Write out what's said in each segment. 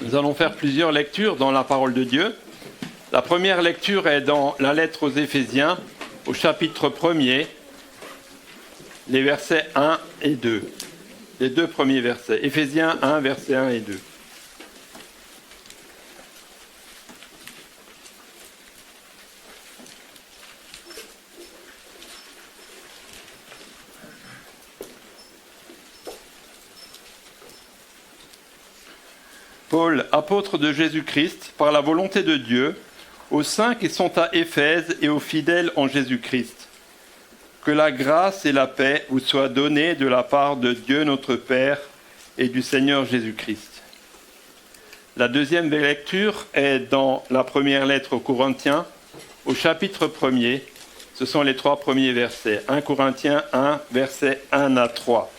Nous allons faire plusieurs lectures dans la parole de Dieu. La première lecture est dans la lettre aux Éphésiens, au chapitre 1er, les versets 1 et 2. Les deux premiers versets. Éphésiens 1, versets 1 et 2. Paul, apôtre de Jésus-Christ, par la volonté de Dieu, aux saints qui sont à Éphèse et aux fidèles en Jésus-Christ. Que la grâce et la paix vous soient données de la part de Dieu notre Père et du Seigneur Jésus-Christ. La deuxième lecture est dans la première lettre aux Corinthiens, au chapitre 1er. Ce sont les trois premiers versets. 1 Corinthiens 1, versets 1 à 3.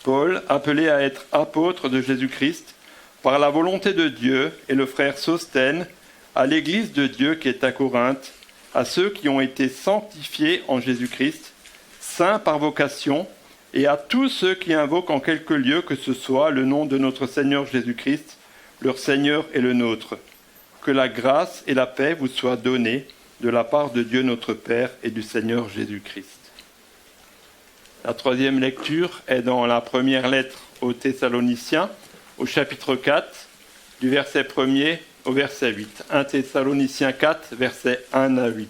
Paul, appelé à être apôtre de Jésus-Christ, par la volonté de Dieu, et le frère Sosthène, à l'Église de Dieu qui est à Corinthe, à ceux qui ont été sanctifiés en Jésus-Christ, saints par vocation, et à tous ceux qui invoquent en quelque lieu que ce soit le nom de notre Seigneur Jésus-Christ, leur Seigneur et le nôtre. Que la grâce et la paix vous soient données de la part de Dieu notre Père et du Seigneur Jésus-Christ. La troisième lecture est dans la première lettre aux Thessaloniciens, au chapitre 4, du verset 1er au verset 8. 1 Thessaloniciens 4, versets 1 à 8.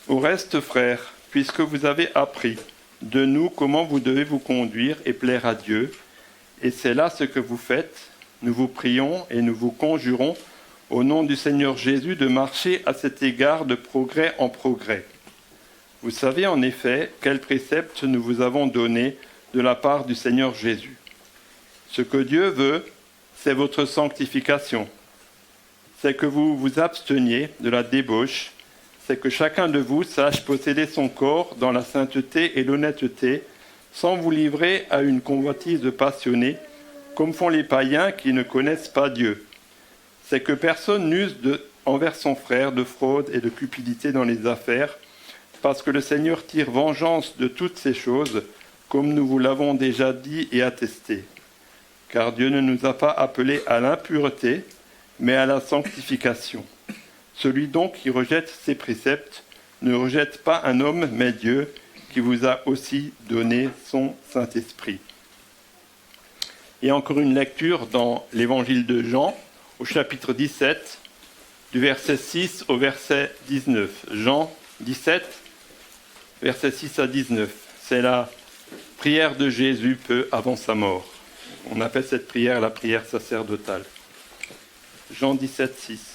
Au reste, frères, puisque vous avez appris de nous comment vous devez vous conduire et plaire à Dieu, et c'est là ce que vous faites, nous vous prions et nous vous conjurons au nom du Seigneur Jésus de marcher à cet égard de progrès en progrès. Vous savez en effet quels préceptes nous vous avons donnés de la part du Seigneur Jésus. Ce que Dieu veut, c'est votre sanctification. C'est que vous vous absteniez de la débauche, c'est que chacun de vous sache posséder son corps dans la sainteté et l'honnêteté, sans vous livrer à une convoitise passionnée, comme font les païens qui ne connaissent pas Dieu. C'est que personne n'use envers son frère de fraude et de cupidité dans les affaires, parce que le Seigneur tire vengeance de toutes ces choses, comme nous vous l'avons déjà dit et attesté. Car Dieu ne nous a pas appelés à l'impureté, mais à la sanctification. Celui donc qui rejette ses préceptes ne rejette pas un homme, mais Dieu, qui vous a aussi donné son Saint-Esprit. Et encore une lecture dans l'Évangile de Jean, au chapitre 17, du verset 6 au verset 19. Jean 17, verset 6 à 19. C'est la prière de Jésus peu avant sa mort. On appelle cette prière la prière sacerdotale. Jean 17, 6.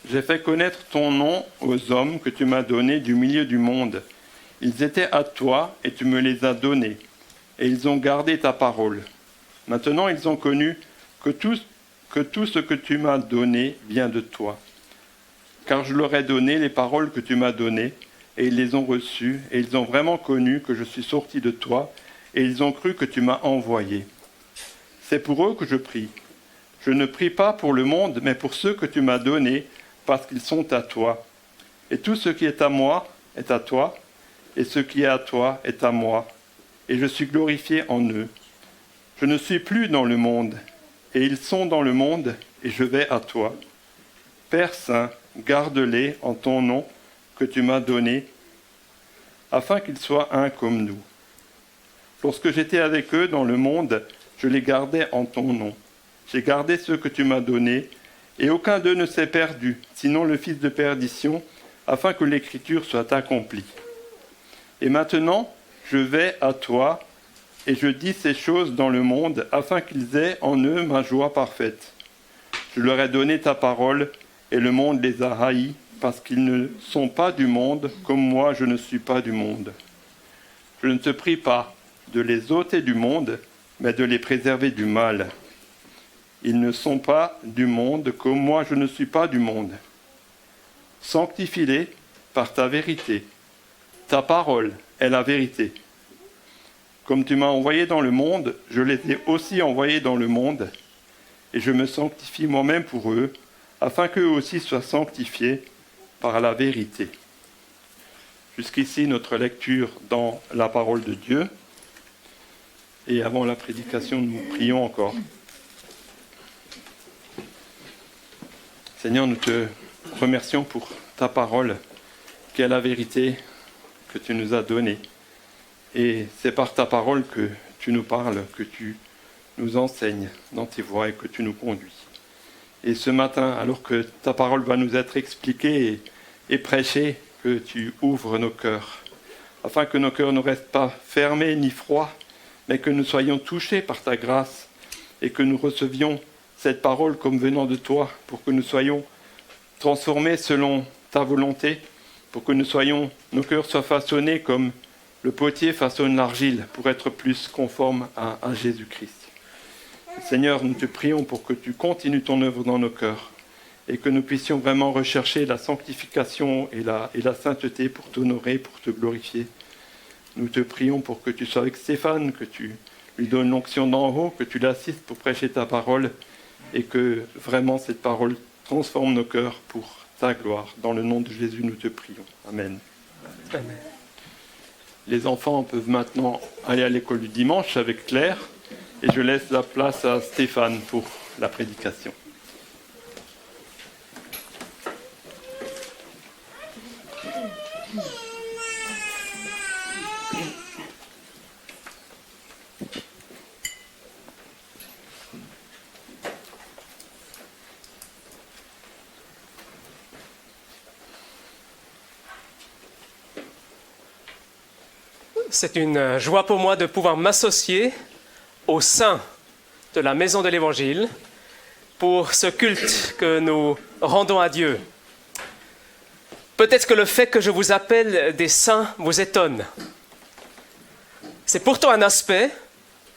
J'ai fait connaître ton nom aux hommes que tu m'as donnés du milieu du monde. Ils étaient à toi et tu me les as donnés, et ils ont gardé ta parole. Maintenant ils ont connu que tout ce que tu m'as donné vient de toi. Car je leur ai donné les paroles que tu m'as données, et ils les ont reçues, et ils ont vraiment connu que je suis sorti de toi, et ils ont cru que tu m'as envoyé. C'est pour eux que je prie. Je ne prie pas pour le monde, mais pour ceux que tu m'as donnés, parce qu'ils sont à toi. Et tout ce qui est à moi est à toi, et ce qui est à toi est à moi. Et je suis glorifié en eux. Je ne suis plus dans le monde, et ils sont dans le monde, et je vais à toi. Père Saint, garde-les en ton nom que tu m'as donné, afin qu'ils soient un comme nous. Lorsque j'étais avec eux dans le monde, je les gardais en ton nom. J'ai gardé ceux que tu m'as donnés, et aucun d'eux ne s'est perdu, sinon le fils de perdition, afin que l'Écriture soit accomplie. Et maintenant, je vais à toi, et je dis ces choses dans le monde, afin qu'ils aient en eux ma joie parfaite. Je leur ai donné ta parole, et le monde les a haïs, parce qu'ils ne sont pas du monde, comme moi je ne suis pas du monde. Je ne te prie pas de les ôter du monde, mais de les préserver du mal. Ils ne sont pas du monde, comme moi je ne suis pas du monde. Sanctifie-les par ta vérité. Ta parole est la vérité. Comme tu m'as envoyé dans le monde, je les ai aussi envoyés dans le monde, et je me sanctifie moi-même pour eux, afin qu'eux aussi soient sanctifiés par la vérité. Jusqu'ici, notre lecture dans la parole de Dieu. Et avant la prédication, nous prions encore. Seigneur, nous te remercions pour ta parole, qui est la vérité que tu nous as donnée. Et c'est par ta parole que tu nous parles, que tu nous enseignes dans tes voies et que tu nous conduis. Et ce matin, alors que ta parole va nous être expliquée et prêchée, que tu ouvres nos cœurs, afin que nos cœurs ne restent pas fermés ni froids, mais que nous soyons touchés par ta grâce et que nous recevions cette parole comme venant de toi, pour que nous soyons transformés selon ta volonté, pour que nos cœurs soient façonnés comme le potier façonne l'argile, pour être plus conforme à Jésus-Christ. Seigneur, nous te prions pour que tu continues ton œuvre dans nos cœurs et que nous puissions vraiment rechercher la sanctification et la sainteté pour t'honorer, pour te glorifier. Nous te prions pour que tu sois avec Stéphane, que tu lui donnes l'onction d'en haut, que tu l'assistes pour prêcher ta parole et que vraiment cette parole transforme nos cœurs pour ta gloire. Dans le nom de Jésus, nous te prions. Amen. Amen. Les enfants peuvent maintenant aller à l'école du dimanche avec Claire et je laisse la place à Stéphane pour la prédication. C'est une joie pour moi de pouvoir m'associer au sein de la Maison de l'Évangile pour ce culte que nous rendons à Dieu. Peut-être que le fait que je vous appelle des saints vous étonne. C'est pourtant un aspect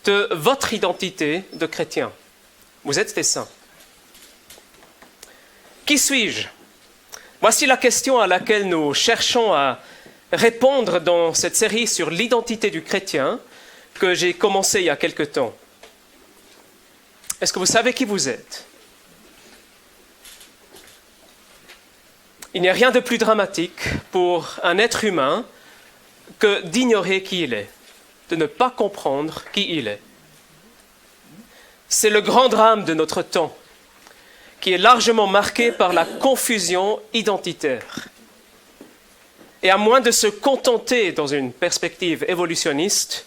de votre identité de chrétien. Vous êtes des saints. Qui suis-je ? Voici la question à laquelle nous cherchons à répondre dans cette série sur l'identité du chrétien que j'ai commencé il y a quelque temps. Est-ce que vous savez qui vous êtes ? Il n'y a rien de plus dramatique pour un être humain que d'ignorer qui il est, de ne pas comprendre qui il est. C'est le grand drame de notre temps, qui est largement marqué par la confusion identitaire. Et à moins de se contenter, dans une perspective évolutionniste,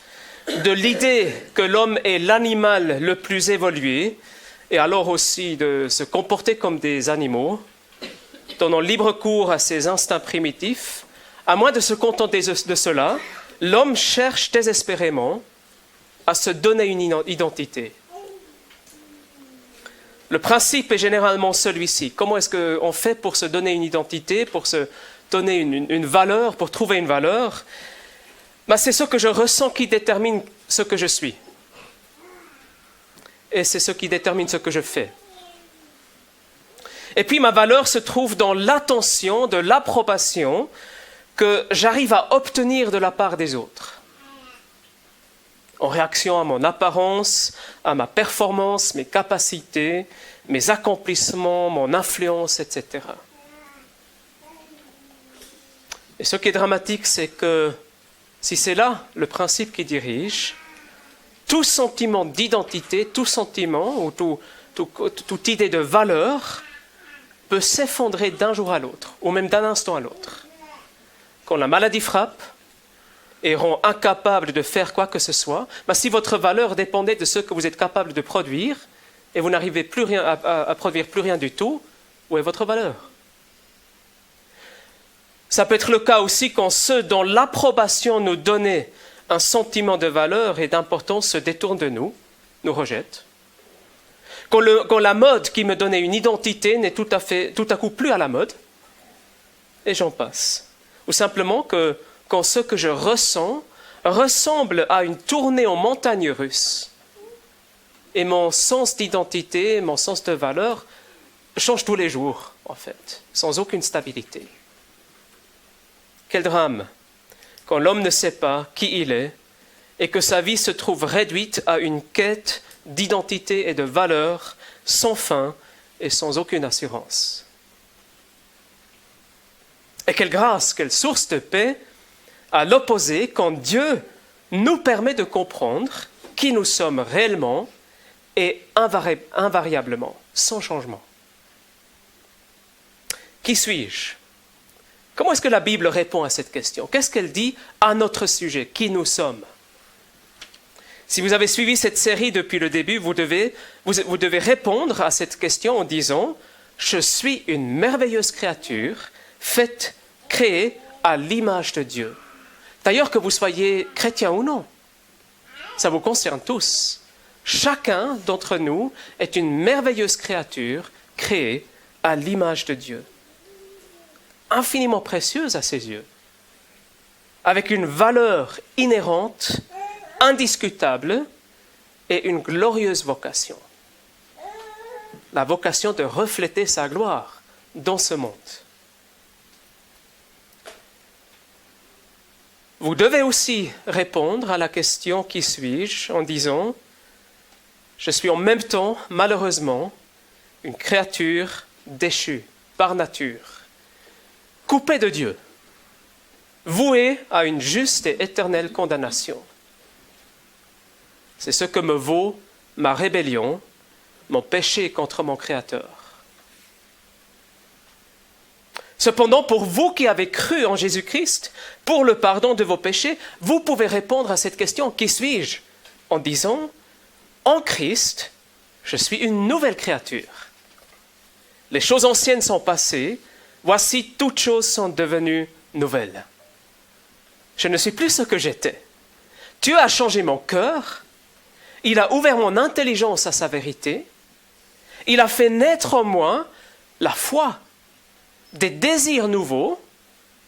de l'idée que l'homme est l'animal le plus évolué, et alors aussi de se comporter comme des animaux, donnant libre cours à ses instincts primitifs, à moins de se contenter de cela, l'homme cherche désespérément à se donner une identité. Le principe est généralement celui-ci. Comment est-ce qu'on fait pour se donner une identité, pour se donner une valeur, pour trouver une valeur ? C'est ce que je ressens qui détermine ce que je suis. Et c'est ce qui détermine ce que je fais. Et puis ma valeur se trouve dans l'attention, de l'approbation que j'arrive à obtenir de la part des autres. En réaction à mon apparence, à ma performance, mes capacités, mes accomplissements, mon influence, etc. Et ce qui est dramatique, c'est que si c'est là le principe qui dirige, tout sentiment d'identité, tout sentiment ou toute idée de valeur peut s'effondrer d'un jour à l'autre, ou même d'un instant à l'autre. Quand la maladie frappe et rend incapable de faire quoi que ce soit, si votre valeur dépendait de ce que vous êtes capable de produire, et vous n'arrivez plus rien à produire plus rien du tout, où est votre valeur ? Ça peut être le cas aussi quand ceux dont l'approbation nous donnait un sentiment de valeur et d'importance se détournent de nous, nous rejettent. Quand la mode qui me donnait une identité n'est tout à coup plus à la mode. et j'en passe. Ou simplement quand ce que je ressens ressemble à une tournée en montagne russe et mon sens d'identité, mon sens de valeur change tous les jours, en fait, sans aucune stabilité. Quel drame quand l'homme ne sait pas qui il est et que sa vie se trouve réduite à une quête d'identité et de valeur sans fin et sans aucune assurance. Et quelle grâce, quelle source de paix, à l'opposé, quand Dieu nous permet de comprendre qui nous sommes réellement et invariablement, sans changement. Qui suis-je ? Comment est-ce que la Bible répond à cette question ? Qu'est-ce qu'elle dit à notre sujet ? Qui nous sommes ? Si vous avez suivi cette série depuis le début, vous devez répondre à cette question en disant « Je suis une merveilleuse créature, faite, créée à l'image de Dieu. » D'ailleurs, que vous soyez chrétien ou non, ça vous concerne tous. Chacun d'entre nous est une merveilleuse créature créée à l'image de Dieu. Infiniment précieuse à ses yeux, avec une valeur inhérente, indiscutable et une glorieuse vocation. La vocation de refléter sa gloire dans ce monde. Vous devez aussi répondre à la question « Qui suis-je » en disant « Je suis en même temps, malheureusement, une créature déchue par nature, coupée de Dieu, vouée à une juste et éternelle condamnation. C'est ce que me vaut ma rébellion, mon péché contre mon Créateur. Cependant, pour vous qui avez cru en Jésus-Christ, pour le pardon de vos péchés, vous pouvez répondre à cette question « Qui suis-je » en disant « En Christ, je suis une nouvelle créature. Les choses anciennes sont passées, voici toutes choses sont devenues nouvelles. Je ne suis plus ce que j'étais. Dieu a changé mon cœur, il a ouvert mon intelligence à sa vérité, il a fait naître en moi la foi, des désirs nouveaux,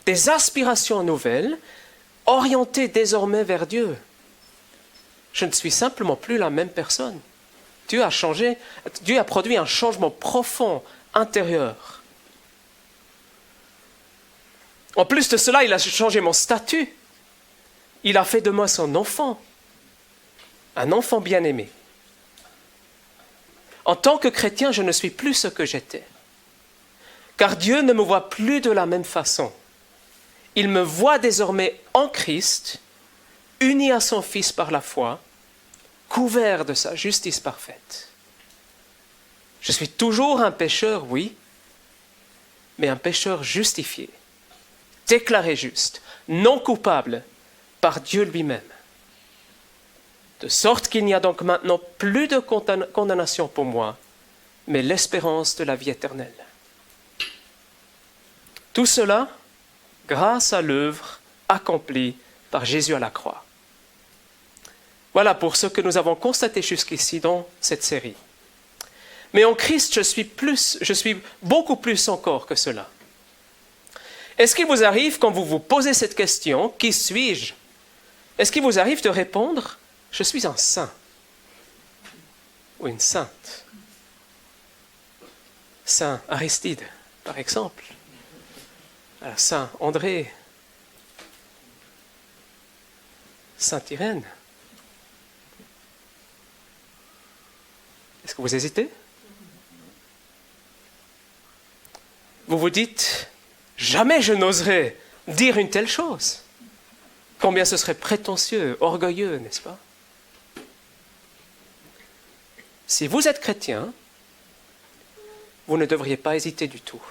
des aspirations nouvelles, orientées désormais vers Dieu. Je ne suis simplement plus la même personne. Dieu a produit un changement profond, intérieur. En plus de cela, il a changé mon statut. Il a fait de moi son enfant, un enfant bien-aimé. En tant que chrétien, je ne suis plus ce que j'étais. Car Dieu ne me voit plus de la même façon. Il me voit désormais en Christ, uni à son Fils par la foi, couvert de sa justice parfaite. Je suis toujours un pécheur, oui, mais un pécheur justifié, déclaré juste, non coupable par Dieu lui-même. De sorte qu'il n'y a donc maintenant plus de condamnation pour moi, mais l'espérance de la vie éternelle. Tout cela grâce à l'œuvre accomplie par Jésus à la croix. Voilà pour ce que nous avons constaté jusqu'ici dans cette série. Mais en Christ, je suis beaucoup plus encore que cela. Est-ce qu'il vous arrive, quand vous vous posez cette question, qui suis-je? Est-ce qu'il vous arrive de répondre, je suis un saint ou une sainte? Saint Aristide, par exemple. Saint André, Sainte Irène. Est-ce que vous hésitez? Vous vous dites, jamais je n'oserais dire une telle chose. Combien ce serait prétentieux, orgueilleux, n'est-ce pas? Si vous êtes chrétien, vous ne devriez pas hésiter du tout.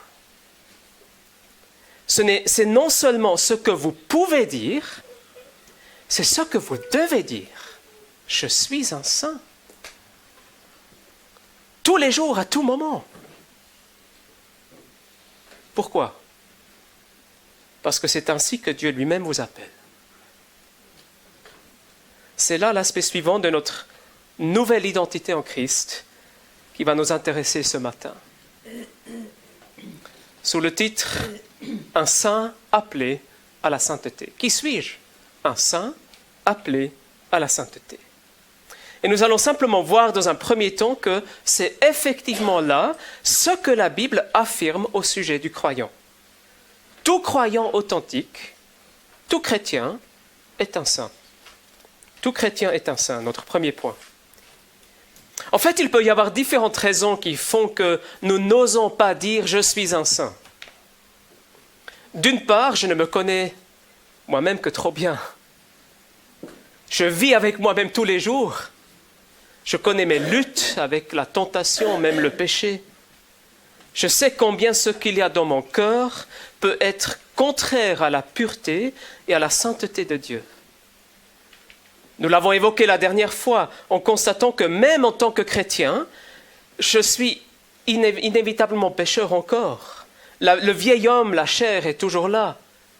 C'est non seulement ce que vous pouvez dire, c'est ce que vous devez dire. Je suis un saint. Tous les jours, à tout moment. Pourquoi? Parce que c'est ainsi que Dieu lui-même vous appelle. C'est là l'aspect suivant de notre nouvelle identité en Christ qui va nous intéresser ce matin. sous le titre « Un saint appelé à la sainteté ». Qui suis-je? Un saint appelé à la sainteté. Et nous allons simplement voir dans un premier temps que c'est effectivement là ce que la Bible affirme au sujet du croyant. Tout croyant authentique, tout chrétien est un saint. Tout chrétien est un saint, notre premier point. En fait, il peut y avoir différentes raisons qui font que nous n'osons pas dire « je suis un saint ». D'une part, je ne me connais moi-même que trop bien. Je vis avec moi-même tous les jours. Je connais mes luttes avec la tentation, même le péché. Je sais combien ce qu'il y a dans mon cœur peut être contraire à la pureté et à la sainteté de Dieu. Nous l'avons évoqué la dernière fois en constatant que même en tant que chrétien, je suis inévitablement pécheur encore. Le vieil homme, la chair, est toujours là.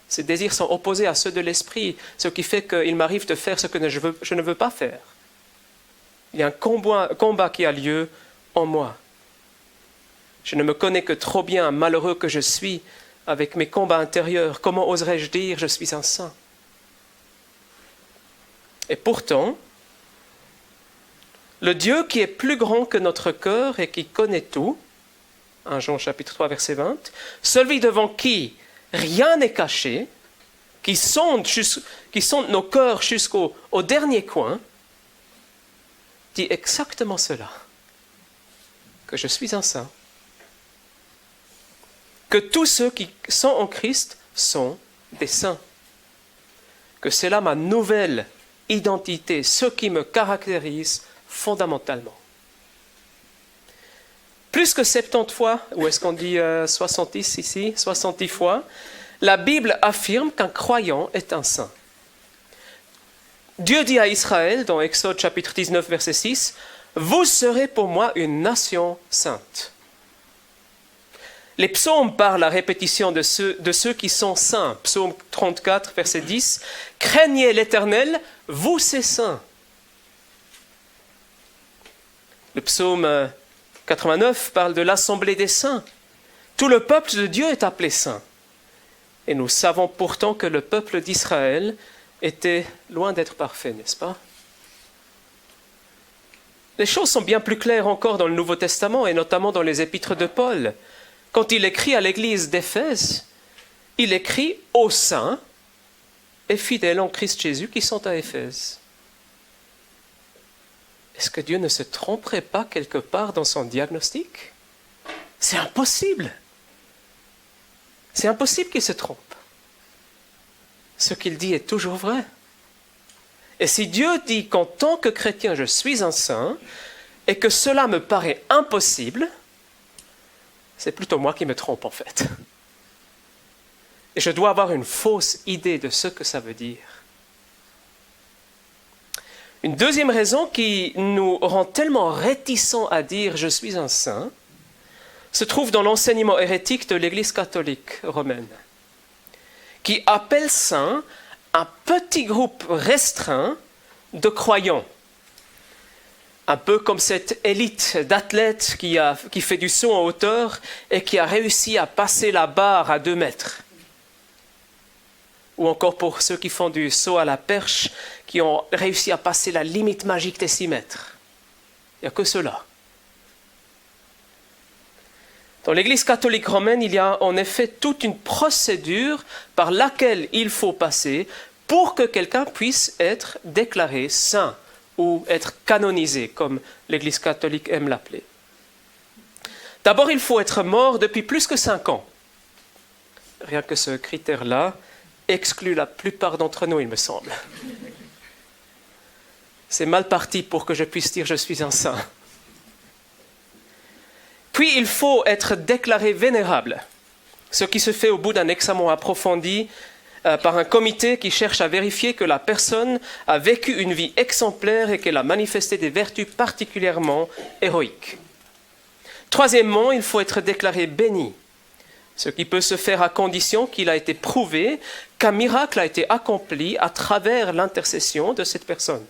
Ses désirs sont opposés à ceux de l'esprit, ce qui fait qu'il m'arrive de faire ce que je ne veux pas faire. Il y a un combat qui a lieu en moi. Je ne me connais que trop bien, malheureux que je suis, avec mes combats intérieurs. Comment oserais-je dire « je suis un saint » ? Et pourtant, le Dieu qui est plus grand que notre cœur et qui connaît tout, 1 Jean chapitre 3 verset 20, celui devant qui rien n'est caché, qui sonde nos cœurs jusqu'au dernier coin, dit exactement cela, que je suis un saint, que tous ceux qui sont en Christ sont des saints, que c'est là ma nouvelle identité, ce qui me caractérise fondamentalement. Plus que 70 fois, ou est-ce qu'on dit 70 ici, 70 fois, la Bible affirme qu'un croyant est un saint. Dieu dit à Israël, dans Exode chapitre 19, verset 6, « Vous serez pour moi une nation sainte ». Les psaumes parlent à répétition de ceux qui sont saints. Psaume 34, verset 10, « Craignez l'Éternel, vous ces saints ». Le psaume 89 parle de l'assemblée des saints. Tout le peuple de Dieu est appelé saint. Et nous savons pourtant que le peuple d'Israël était loin d'être parfait, n'est-ce pas? Les choses sont bien plus claires encore dans le Nouveau Testament et notamment dans les épîtres de Paul. Quand il écrit à l'église d'Éphèse, il écrit aux saints et fidèles en Christ Jésus qui sont à Éphèse. Est-ce que Dieu ne se tromperait pas quelque part dans son diagnostic? C'est impossible. C'est impossible qu'il se trompe. Ce qu'il dit est toujours vrai. Et si Dieu dit qu'en tant que chrétien je suis un saint et que cela me paraît impossible, c'est plutôt moi qui me trompe en fait. Et je dois avoir une fausse idée de ce que ça veut dire. Une deuxième raison qui nous rend tellement réticents à dire « je suis un saint » se trouve dans l'enseignement hérétique de l'Église catholique romaine, qui appelle saint un petit groupe restreint de croyants. Un peu comme cette élite d'athlètes qui fait du saut en hauteur et qui a réussi à passer la barre à 2 mètres. Ou encore pour ceux qui font du saut à la perche, qui ont réussi à passer la limite magique des 6 mètres. Il n'y a que cela. Dans l'Église catholique romaine, il y a en effet toute une procédure par laquelle il faut passer pour que quelqu'un puisse être déclaré saint ou être canonisé, comme l'Église catholique aime l'appeler. D'abord, il faut être mort depuis plus que 5 ans. Rien que ce critère-là exclut la plupart d'entre nous, il me semble. C'est mal parti pour que je puisse dire « je suis un saint ». Puis, il faut être déclaré vénérable, ce qui se fait au bout d'un examen approfondi par un comité qui cherche à vérifier que la personne a vécu une vie exemplaire et qu'elle a manifesté des vertus particulièrement héroïques. Troisièmement, il faut être déclaré béni, ce qui peut se faire à condition qu'il a été prouvé qu'un miracle a été accompli à travers l'intercession de cette personne.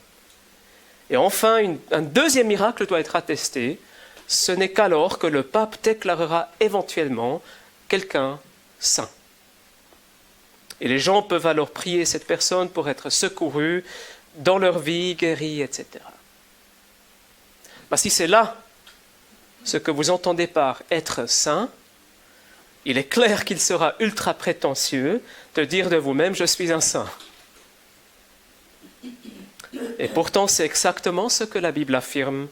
Et enfin, un deuxième miracle doit être attesté. Ce n'est qu'alors que le pape déclarera éventuellement quelqu'un saint. Et les gens peuvent alors prier cette personne pour être secourue dans leur vie, guérie, etc. Si c'est là ce que vous entendez par être saint, il est clair qu'il sera ultra prétentieux de dire de vous-même « je suis un saint ». Et pourtant, c'est exactement ce que la Bible affirme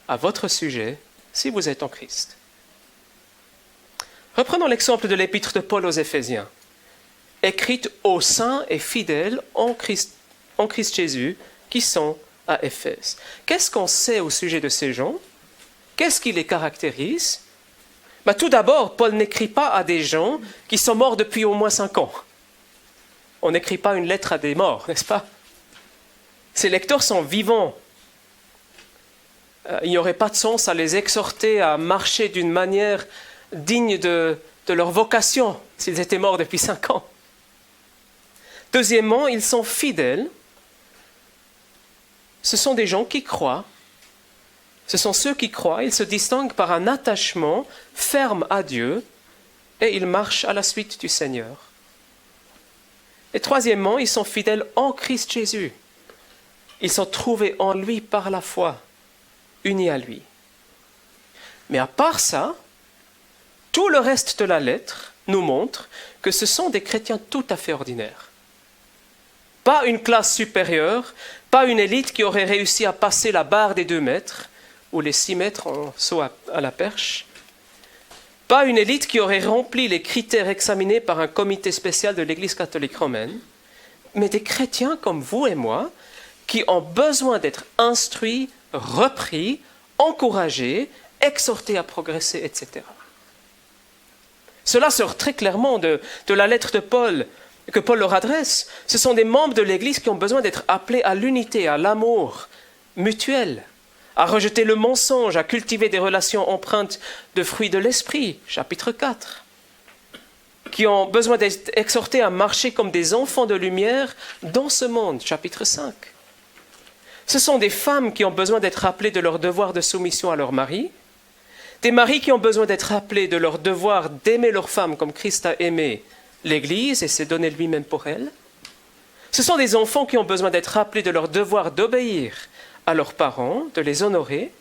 à votre sujet si vous êtes en Christ. Reprenons l'exemple de l'épître de Paul aux Éphésiens, écrite aux saints et fidèles en Christ Jésus qui sont à Éphèse. Qu'est-ce qu'on sait au sujet de ces gens? Qu'est-ce qui les caractérise? Tout d'abord, Paul n'écrit pas à des gens qui sont morts depuis au moins 5 ans. On n'écrit pas une lettre à des morts, n'est-ce pas? Ces lecteurs sont vivants. Il n'y aurait pas de sens à les exhorter à marcher d'une manière digne de leur vocation s'ils étaient morts depuis 5 ans. Deuxièmement, ils sont fidèles. Ce sont des gens qui croient. Ce sont ceux qui croient. Ils se distinguent par un attachement ferme à Dieu et ils marchent à la suite du Seigneur. Et troisièmement, ils sont fidèles en Christ Jésus. Ils sont trouvés en lui par la foi, unis à lui. Mais à part ça, tout le reste de la lettre nous montre que ce sont des chrétiens tout à fait ordinaires. Pas une classe supérieure, pas une élite qui aurait réussi à passer la barre des 2 mètres ou les 6 mètres en saut à la perche. Pas une élite qui aurait rempli les critères examinés par un comité spécial de l'Église catholique romaine, mais des chrétiens comme vous et moi qui ont besoin d'être instruits, repris, encouragés, exhortés à progresser, etc. Cela sort très clairement de la lettre de Paul, que Paul leur adresse. Ce sont des membres de l'Église qui ont besoin d'être appelés à l'unité, à l'amour mutuel, à rejeter le mensonge, à cultiver des relations empreintes de fruits de l'esprit, chapitre 4, qui ont besoin d'être exhortés à marcher comme des enfants de lumière dans ce monde, chapitre 5. Ce sont des femmes qui ont besoin d'être rappelées de leur devoir de soumission à leur mari, des maris qui ont besoin d'être rappelés de leur devoir d'aimer leur femme comme Christ a aimé l'Église et s'est donné lui-même pour elle. Ce sont des enfants qui ont besoin d'être rappelés de leur devoir d'obéir à leurs parents, de les honorer.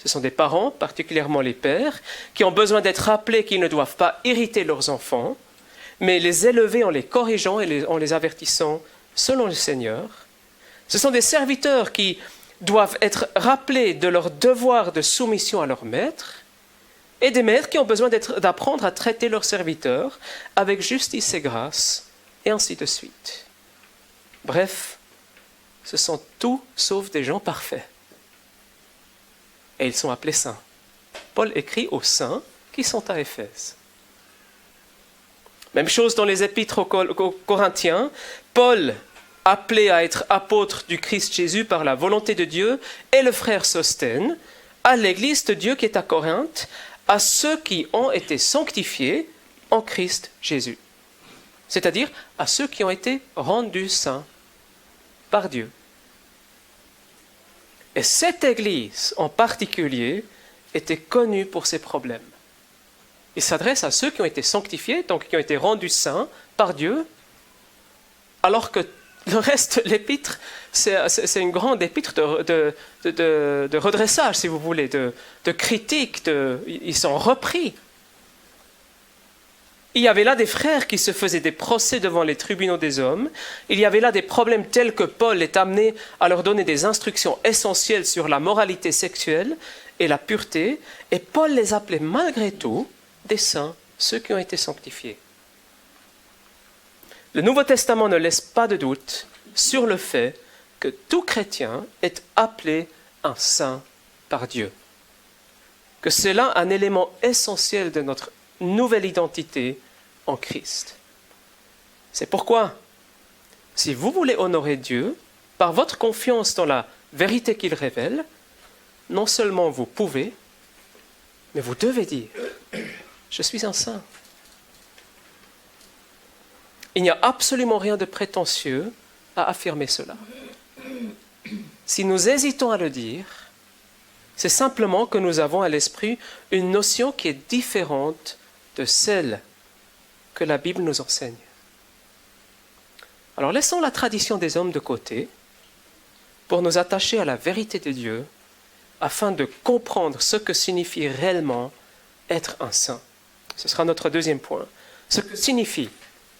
Ce sont des parents, particulièrement les pères, qui ont besoin d'être rappelés qu'ils ne doivent pas irriter leurs enfants, mais les élever en les corrigeant et en les avertissant selon le Seigneur. Ce sont des serviteurs qui doivent être rappelés de leur devoir de soumission à leur maître, et des maîtres qui ont besoin d'apprendre à traiter leurs serviteurs avec justice et grâce, et ainsi de suite. Bref, ce sont tout sauf des gens parfaits. Et ils sont appelés saints. Paul écrit aux saints qui sont à Éphèse. Même chose dans les épîtres aux Corinthiens. Paul, appelé à être apôtre du Christ Jésus par la volonté de Dieu, et le frère Sosthène, à l'église de Dieu qui est à Corinthe, à ceux qui ont été sanctifiés en Christ Jésus. C'est-à-dire à ceux qui ont été rendus saints par Dieu. Et cette église en particulier était connue pour ses problèmes. Il s'adresse à ceux qui ont été sanctifiés, donc qui ont été rendus saints par Dieu, alors que le reste de l'épître, c'est une grande épître de redressage, si vous voulez, de critique, ils sont repris. Il y avait là des frères qui se faisaient des procès devant les tribunaux des hommes. Il y avait là des problèmes tels que Paul est amené à leur donner des instructions essentielles sur la moralité sexuelle et la pureté. Et Paul les appelait malgré tout des saints, ceux qui ont été sanctifiés. Le Nouveau Testament ne laisse pas de doute sur le fait que tout chrétien est appelé un saint par Dieu. Que c'est là un élément essentiel de notre nouvelle identité en Christ. C'est pourquoi, si vous voulez honorer Dieu, par votre confiance dans la vérité qu'il révèle, non seulement vous pouvez, mais vous devez dire « Je suis un saint ». Il n'y a absolument rien de prétentieux à affirmer cela. Si nous hésitons à le dire, c'est simplement que nous avons à l'esprit une notion qui est différente de celle que la Bible nous enseigne. Alors laissons la tradition des hommes de côté pour nous attacher à la vérité de Dieu afin de comprendre ce que signifie réellement être un saint. Ce sera notre deuxième point. Ce que signifie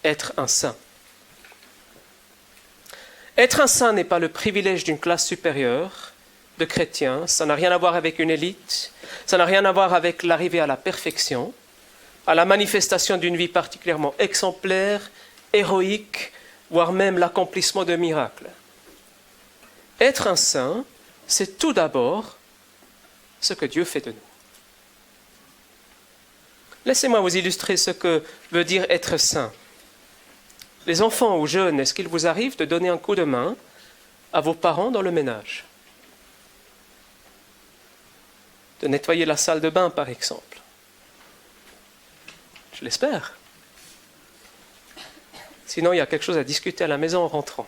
être un saint. Être un saint n'est pas le privilège d'une classe supérieure de chrétiens, ça n'a rien à voir avec une élite, ça n'a rien à voir avec l'arrivée à la perfection, à la manifestation d'une vie particulièrement exemplaire, héroïque, voire même l'accomplissement de miracles. Être un saint, c'est tout d'abord ce que Dieu fait de nous. Laissez-moi vous illustrer ce que veut dire être saint. Les enfants ou jeunes, est-ce qu'il vous arrive de donner un coup de main à vos parents dans le ménage? De nettoyer la salle de bain, par exemple? Je l'espère. Sinon, il y a quelque chose à discuter à la maison en rentrant.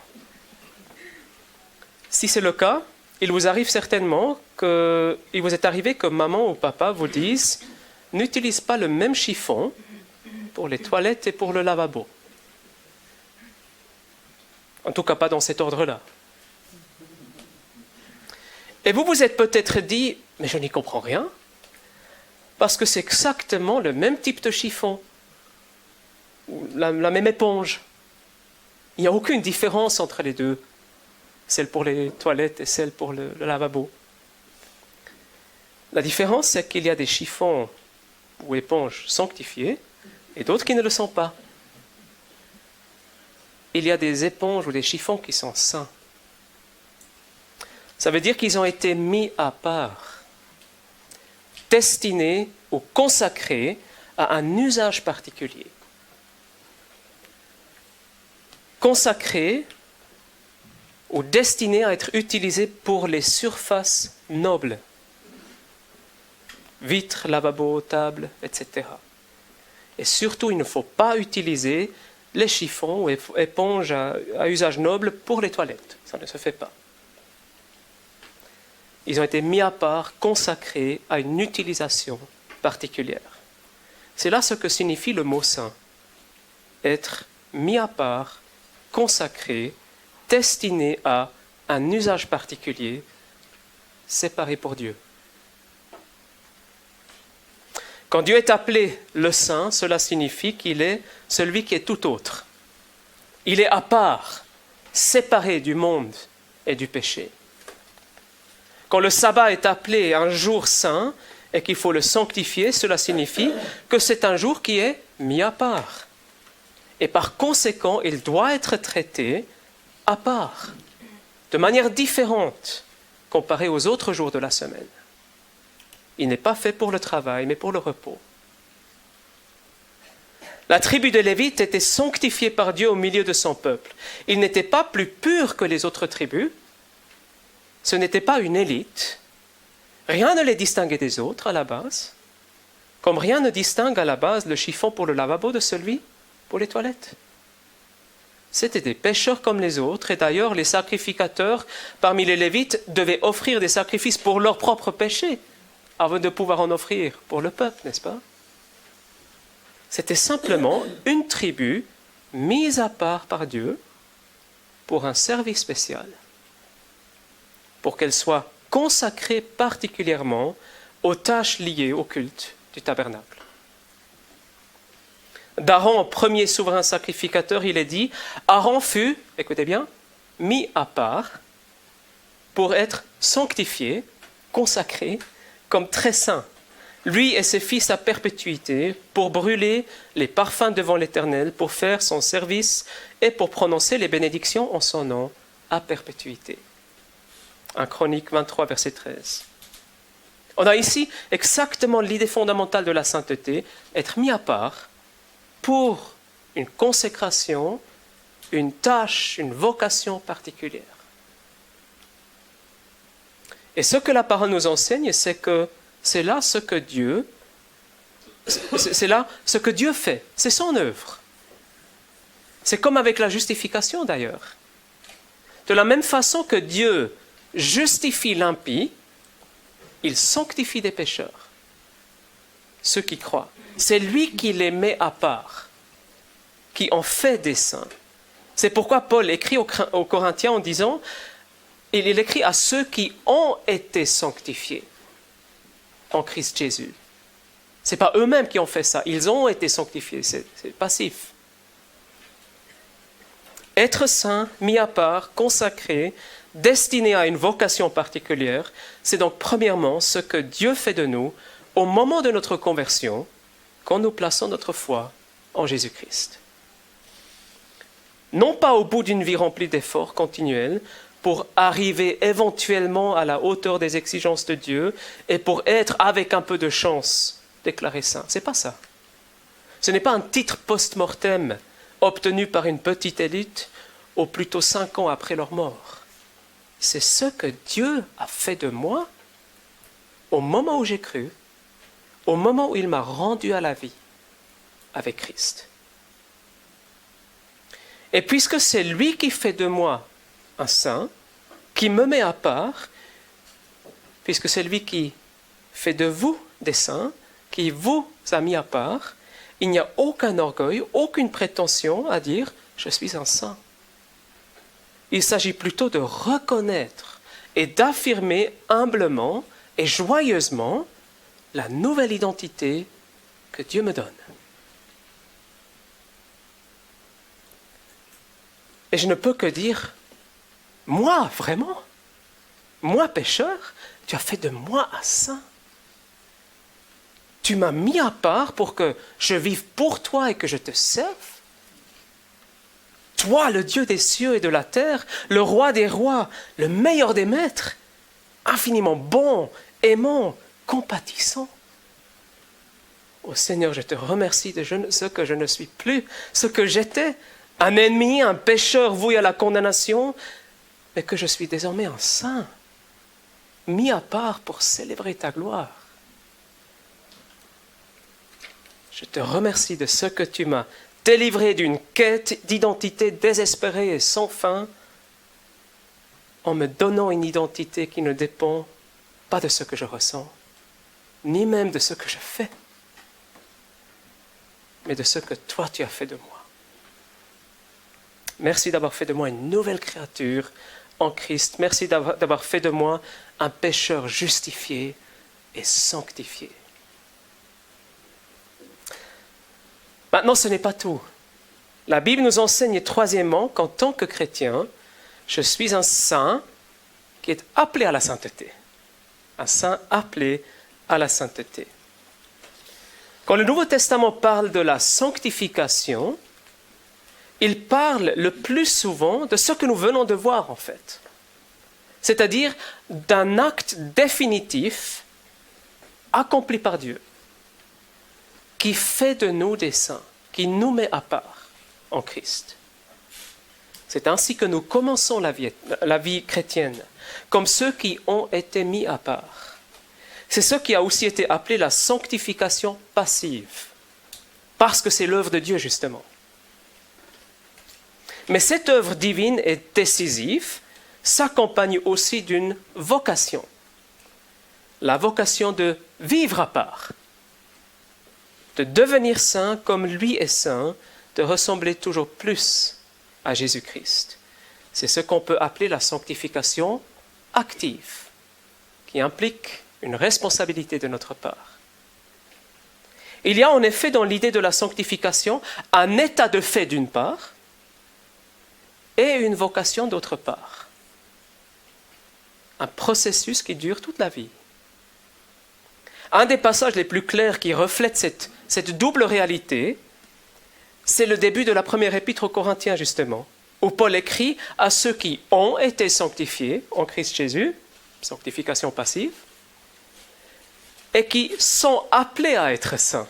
Si c'est le cas, il vous arrive certainement il vous est arrivé que maman ou papa vous disent « N'utilise pas le même chiffon pour les toilettes et pour le lavabo. » En tout cas, pas dans cet ordre-là. Et vous vous êtes peut-être dit « Mais je n'y comprends rien, parce que c'est exactement le même type de chiffon, ou la même éponge. Il n'y a aucune différence entre les deux, celle pour les toilettes et celle pour le lavabo. La différence, c'est qu'il y a des chiffons ou éponges sanctifiées et d'autres qui ne le sont pas. Il y a des éponges ou des chiffons qui sont saints. Ça veut dire qu'ils ont été mis à part, destinés ou consacrés à un usage particulier. Consacrés ou destinés à être utilisés pour les surfaces nobles. Vitres, lavabo, tables, etc. Et surtout, il ne faut pas utiliser les chiffons ou éponges à usage noble pour les toilettes. Ça ne se fait pas. Ils ont été mis à part, consacrés à une utilisation particulière. C'est là ce que signifie le mot saint. Être mis à part, consacré, destiné à un usage particulier, séparé pour Dieu. Quand Dieu est appelé le saint, cela signifie qu'il est celui qui est tout autre. Il est à part, séparé du monde et du péché. Quand le sabbat est appelé un jour saint et qu'il faut le sanctifier, cela signifie que c'est un jour qui est mis à part. Et par conséquent, il doit être traité à part, de manière différente comparé aux autres jours de la semaine. Il n'est pas fait pour le travail, mais pour le repos. La tribu de Lévite était sanctifiée par Dieu au milieu de son peuple. Il n'était pas plus pur que les autres tribus. Ce n'était pas une élite. Rien ne les distinguait des autres à la base, comme rien ne distingue à la base le chiffon pour le lavabo de celui pour les toilettes. C'étaient des pécheurs comme les autres, et d'ailleurs les sacrificateurs parmi les Lévites devaient offrir des sacrifices pour leurs propres péchés, avant de pouvoir en offrir pour le peuple, n'est-ce pas? C'était simplement une tribu mise à part par Dieu pour un service spécial, pour qu'elle soit consacrée particulièrement aux tâches liées au culte du tabernacle. D'Aaron, premier souverain sacrificateur, il est dit, Aaron fut, écoutez bien, mis à part pour être sanctifié, consacré, comme très saint, lui et ses fils à perpétuité, pour brûler les parfums devant l'Éternel, pour faire son service et pour prononcer les bénédictions en son nom à perpétuité. 1 Chronique 23, verset 13. On a ici exactement l'idée fondamentale de la sainteté, être mis à part pour une consécration, une tâche, une vocation particulière. Et ce que la parole nous enseigne, c'est que c'est là ce que Dieu fait, c'est son œuvre. C'est comme avec la justification d'ailleurs. De la même façon que Dieu justifie l'impie, il sanctifie des pécheurs, ceux qui croient. C'est lui qui les met à part. qui en fait des saints. C'est pourquoi Paul écrit aux Corinthiens en disant, il écrit à ceux qui ont été sanctifiés en Christ Jésus. Ce n'est pas eux-mêmes qui ont fait ça, ils ont été sanctifiés, c'est passif. Être saint, mis à part, consacré, destiné à une vocation particulière, c'est donc premièrement ce que Dieu fait de nous au moment de notre conversion, quand nous plaçons notre foi en Jésus-Christ. Non pas au bout d'une vie remplie d'efforts continuels, pour arriver éventuellement à la hauteur des exigences de Dieu et pour être, avec un peu de chance, déclaré saint. Ce n'est pas ça. Ce n'est pas un titre post-mortem obtenu par une petite élite, ou plutôt 5 ans après leur mort. C'est ce que Dieu a fait de moi au moment où j'ai cru, au moment où il m'a rendu à la vie avec Christ. Et puisque c'est lui qui fait de moi un saint, qui me met à part, puisque c'est lui qui fait de vous des saints, qui vous a mis à part, il n'y a aucun orgueil, aucune prétention à dire « je suis un saint ». Il s'agit plutôt de reconnaître et d'affirmer humblement et joyeusement la nouvelle identité que Dieu me donne. Et je ne peux que dire, moi, vraiment, moi, pécheur, tu as fait de moi un saint. Tu m'as mis à part pour que je vive pour toi et que je te serve. Toi, le Dieu des cieux et de la terre, le roi des rois, le meilleur des maîtres, infiniment bon, aimant, compatissant. Ô Seigneur, je te remercie de ce que je ne suis plus, ce que j'étais, un ennemi, un pécheur voué à la condamnation, mais que je suis désormais un saint, mis à part pour célébrer ta gloire. Je te remercie de ce que tu m'as délivré d'une quête d'identité désespérée et sans fin, en me donnant une identité qui ne dépend pas de ce que je ressens, ni même de ce que je fais, mais de ce que toi tu as fait de moi. Merci d'avoir fait de moi une nouvelle créature en Christ. Merci d'avoir fait de moi un pécheur justifié et sanctifié. Maintenant, ce n'est pas tout. La Bible nous enseigne troisièmement qu'en tant que chrétien, je suis un saint qui est appelé à la sainteté. Un saint appelé à la sainteté. Quand le Nouveau Testament parle de la sanctification, il parle le plus souvent de ce que nous venons de voir en fait. C'est-à-dire d'un acte définitif accompli par Dieu, qui fait de nous des saints, qui nous met à part en Christ. C'est ainsi que nous commençons la vie chrétienne, comme ceux qui ont été mis à part. C'est ce qui a aussi été appelé la sanctification passive, parce que c'est l'œuvre de Dieu justement. Mais cette œuvre divine et décisive s'accompagne aussi d'une vocation, la vocation de vivre à part, de devenir saint comme lui est saint, de ressembler toujours plus à Jésus-Christ. C'est ce qu'on peut appeler la sanctification active, qui implique une responsabilité de notre part. Il y a en effet dans l'idée de la sanctification un état de fait d'une part et une vocation d'autre part. Un processus qui dure toute la vie. Un des passages les plus clairs qui reflète cette double réalité, c'est le début de la première épître aux Corinthiens, justement, où Paul écrit à ceux qui ont été sanctifiés en Christ Jésus, sanctification passive, et qui sont appelés à être saints,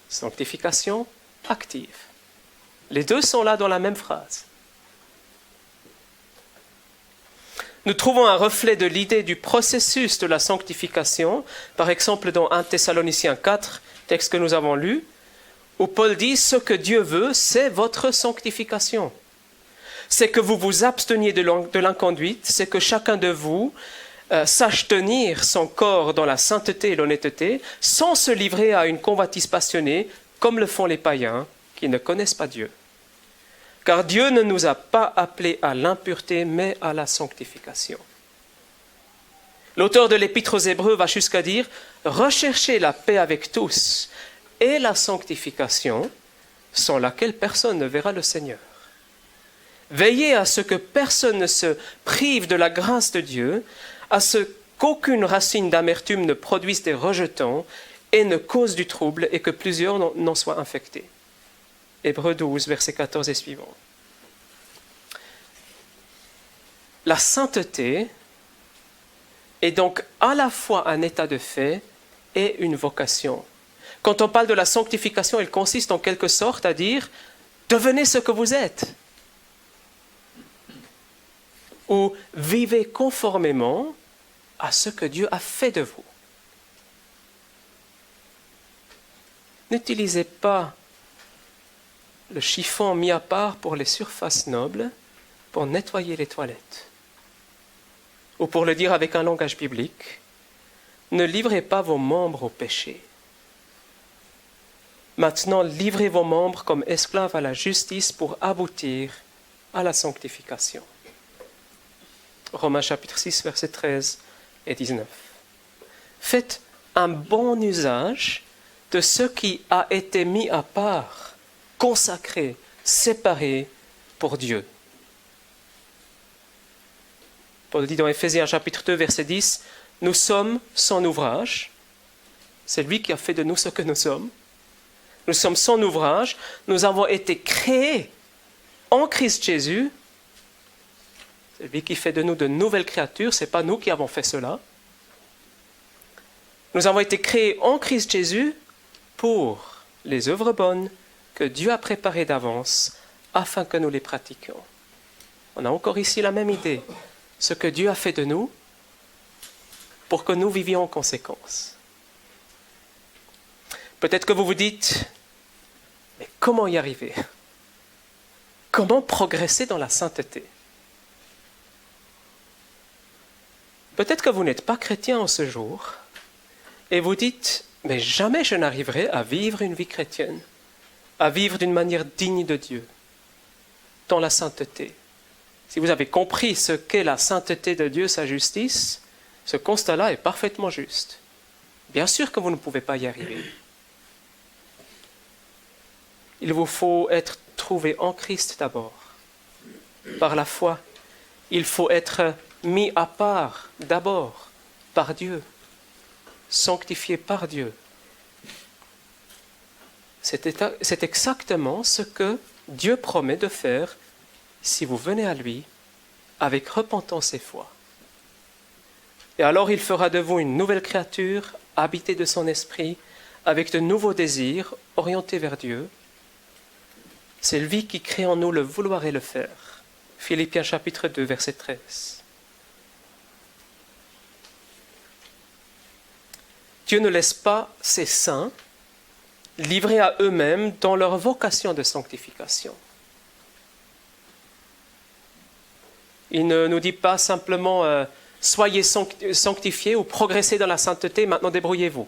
sanctification active. Les deux sont là dans la même phrase. Nous trouvons un reflet de l'idée du processus de la sanctification, par exemple dans 1 Thessaloniciens 4, texte que nous avons lu, où Paul dit « Ce que Dieu veut, c'est votre sanctification. C'est que vous vous absteniez de l'inconduite, c'est que chacun de vous sache tenir son corps dans la sainteté et l'honnêteté, sans se livrer à une convoitise passionnée, comme le font les païens, qui qui ne connaissent pas Dieu. Car Dieu ne nous a pas appelés à l'impureté, mais à la sanctification. L'auteur de l'Épître aux Hébreux va jusqu'à dire « Recherchez la paix avec tous et la sanctification, sans laquelle personne ne verra le Seigneur. Veillez à ce que personne ne se prive de la grâce de Dieu, à ce qu'aucune racine d'amertume ne produise des rejetants et ne cause du trouble et que plusieurs n'en soient infectés. » Hébreux 12, versets 14 et suivants. La sainteté est donc à la fois un état de fait et une vocation. Quand on parle de la sanctification, elle consiste en quelque sorte à dire « devenez ce que vous êtes » ou « vivez conformément à ce que Dieu a fait de vous ». N'utilisez pas le chiffon mis à part pour les surfaces nobles pour nettoyer les toilettes. Ou pour le dire avec un langage biblique, ne livrez pas vos membres au péché. Maintenant, livrez vos membres comme esclaves à la justice pour aboutir à la sanctification. Romains chapitre 6, versets 13 et 19. Faites un bon usage de ce qui a été mis à part, consacré, séparé pour Dieu. Paul dit dans Éphésiens chapitre 2, verset 10, « Nous sommes son ouvrage. » C'est lui qui a fait de nous ce que nous sommes. Nous sommes son ouvrage. Nous avons été créés en Christ Jésus. C'est lui qui fait de nous de nouvelles créatures. Ce n'est pas nous qui avons fait cela. Nous avons été créés en Christ Jésus pour les œuvres bonnes que Dieu a préparées d'avance afin que nous les pratiquions. On a encore ici la même idée. Ce que Dieu a fait de nous pour que nous vivions en conséquence. Peut-être que vous vous dites, mais comment y arriver? Comment progresser dans la sainteté? Peut-être que vous n'êtes pas chrétien en ce jour et vous dites, mais jamais je n'arriverai à vivre une vie chrétienne, à vivre d'une manière digne de Dieu, dans la sainteté. Si vous avez compris ce qu'est la sainteté de Dieu, sa justice, ce constat-là est parfaitement juste. Bien sûr que vous ne pouvez pas y arriver. Il vous faut être trouvé en Christ d'abord. Par la foi, il faut être mis à part d'abord par Dieu, sanctifié par Dieu. C'est exactement ce que Dieu promet de faire si vous venez à lui avec repentance et foi. Et alors il fera de vous une nouvelle créature, habitée de son esprit, avec de nouveaux désirs, orientés vers Dieu. C'est lui qui crée en nous le vouloir et le faire. Philippiens chapitre 2, verset 13. Dieu ne laisse pas ses saints livrés à eux-mêmes dans leur vocation de sanctification. Il ne nous dit pas simplement « soyez sanctifiés » ou « progressez dans la sainteté, maintenant débrouillez-vous ».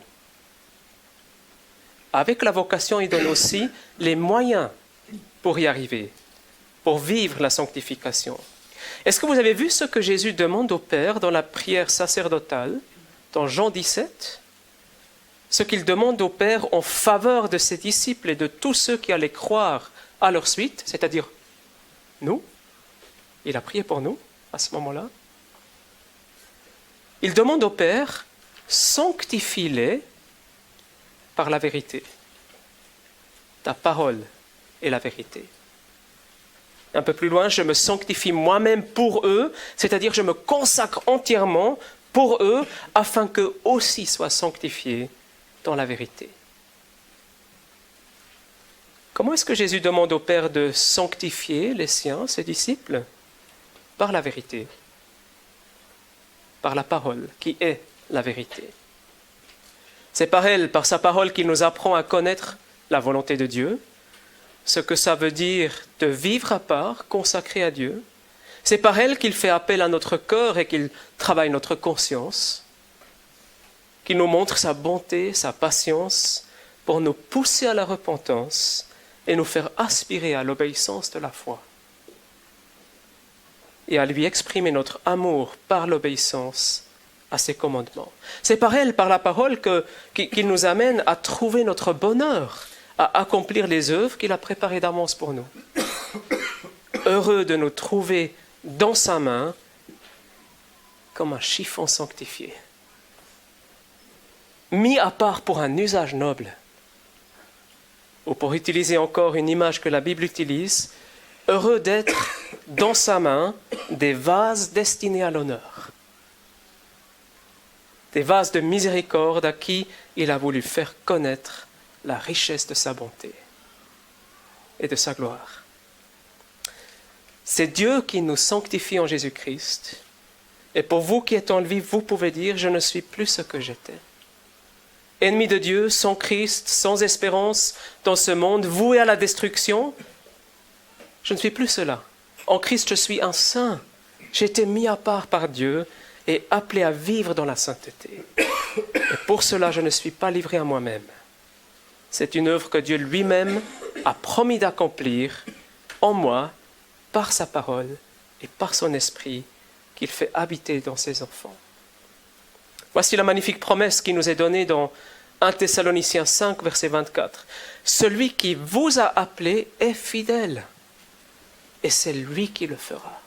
Avec la vocation, il donne aussi les moyens pour y arriver, pour vivre la sanctification. Est-ce que vous avez vu ce que Jésus demande au Père dans la prière sacerdotale, dans Jean 17 ? Ce qu'il demande au Père en faveur de ses disciples et de tous ceux qui allaient croire à leur suite, c'est-à-dire nous. Il a prié pour nous à ce moment-là. Il demande au Père, sanctifie-les par la vérité. Ta parole est la vérité. Un peu plus loin, je me sanctifie moi-même pour eux, c'est-à-dire je me consacre entièrement pour eux, afin qu'eux aussi soient sanctifiés dans la vérité. Comment est-ce que Jésus demande au Père de sanctifier les siens, ses disciples ? Par la vérité, par la parole, qui est la vérité. C'est par elle, par sa parole, qu'il nous apprend à connaître la volonté de Dieu, ce que ça veut dire de vivre à part, consacré à Dieu. C'est par elle qu'il fait appel à notre cœur et qu'il travaille notre conscience, qu'il nous montre sa bonté, sa patience, pour nous pousser à la repentance et nous faire aspirer à l'obéissance de la foi et à lui exprimer notre amour par l'obéissance à ses commandements. C'est par elle, par la parole, qu'il nous amène à trouver notre bonheur, à accomplir les œuvres qu'il a préparées d'avance pour nous. Heureux de nous trouver dans sa main comme un chiffon sanctifié, mis à part pour un usage noble. Ou pour utiliser encore une image que la Bible utilise, heureux d'être dans sa main des vases destinés à l'honneur. Des vases de miséricorde à qui il a voulu faire connaître la richesse de sa bonté et de sa gloire. C'est Dieu qui nous sanctifie en Jésus-Christ. Et pour vous qui êtes en lui, vous pouvez dire, je ne suis plus ce que j'étais. Ennemi de Dieu, sans Christ, sans espérance dans ce monde, voué à la destruction, je ne suis plus cela. En Christ, je suis un saint. J'ai été mis à part par Dieu et appelé à vivre dans la sainteté. Et pour cela, je ne suis pas livré à moi-même. C'est une œuvre que Dieu lui-même a promis d'accomplir en moi, par sa parole et par son esprit, qu'il fait habiter dans ses enfants. Voici la magnifique promesse qui nous est donnée dans 1 Thessaloniciens 5, verset 24. Celui qui vous a appelé est fidèle, et c'est lui qui le fera.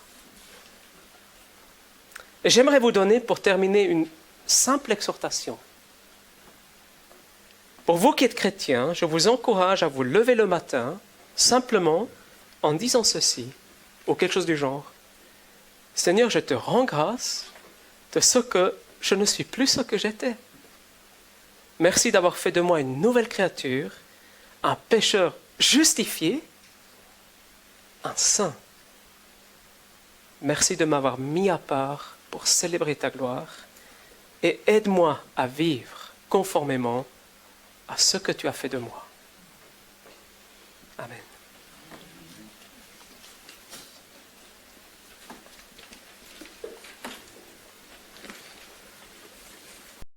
Et j'aimerais vous donner, pour terminer, une simple exhortation. Pour vous qui êtes chrétiens, je vous encourage à vous lever le matin, simplement en disant ceci, ou quelque chose du genre. Seigneur, je te rends grâce de ce que je ne suis plus ce que j'étais. Merci d'avoir fait de moi une nouvelle créature, un pécheur justifié, un saint. Merci de m'avoir mis à part pour célébrer ta gloire et aide-moi à vivre conformément à ce que tu as fait de moi. Amen.